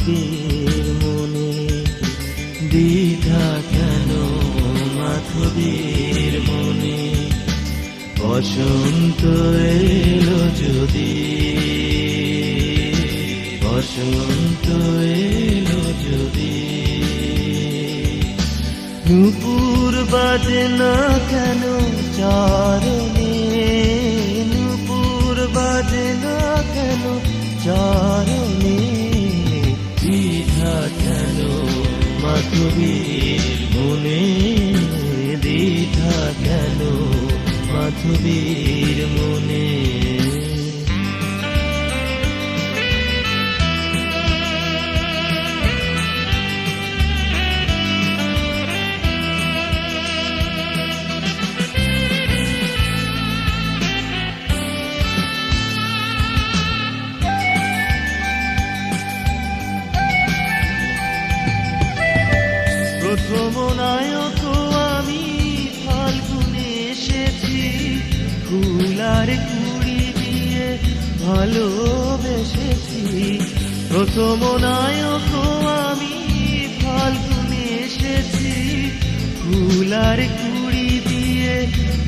মাধবীর মনে দ্বিধা কেন মাধবীর মনে বসন্ত এলো যদি বসন্ত এলো যদি নূপুর বাজে না কেন চারণে নূপুর বাজে না কেন চারণে দ্বিধা কেন মাধবীর মনে দ্বিধা কেন মাধবীর মনে প্রথম নায়ক আমি ফাল্গুনে এসেছি ফুল আর কুড়ি দিয়ে ভালোবেসেছি প্রথম নায়ক আমি ফাল্গুনে এসেছি ফুল আর কুড়ি দিয়ে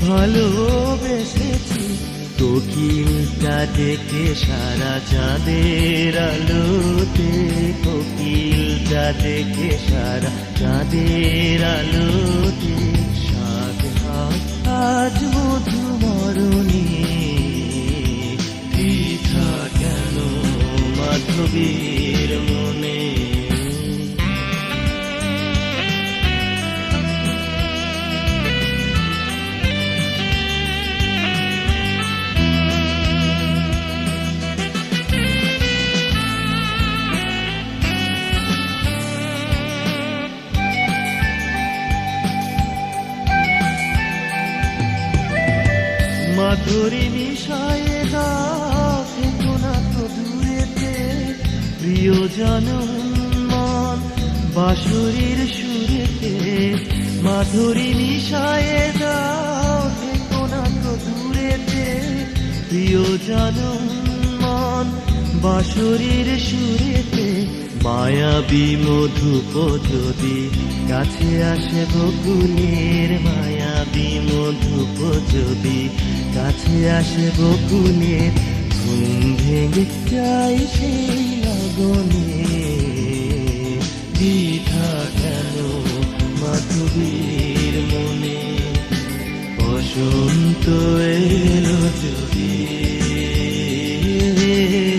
ভালোবেসেছি কোকিলটা ডেকে সারা চাঁদের আলোতে কোকিলটা ডেকে সারা চাঁদের আলোতে সাত হাত আজ মধু মরণে দ্বিধা কেন মাধবীর মনে মাধুরী মিশায়ে দাও থেকো না তো দূরেতে প্রিয়জন মন বাঁশুরির সুরেতে মাধুরী মিশায়ে দাও থেকো না তো দূরেতে প্রিয়জন মন বাঁশুরির সুরেতে মায়াবী মধুপ যদি কাছে আসে বকুলের মায়াবী মধুপ যদি কাছে আসে বকুলের ঘুম ভেঙে যাই সেই লগনে দ্বিধা কেন মাধবীর মনে বসন্ত এলো যদি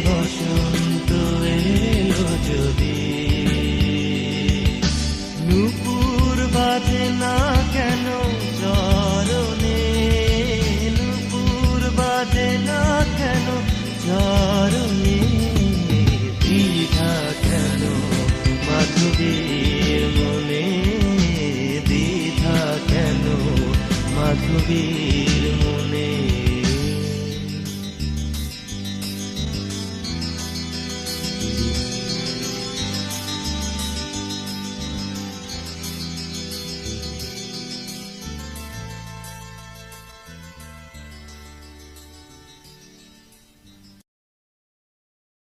বসন্ত এলো যদি নূপুর বাজে না কেন চরণে নূপুর বাজে না কেন চরণে দ্বিধা কেন মাধবীর মনে দ্বিধা কেন মাধবীর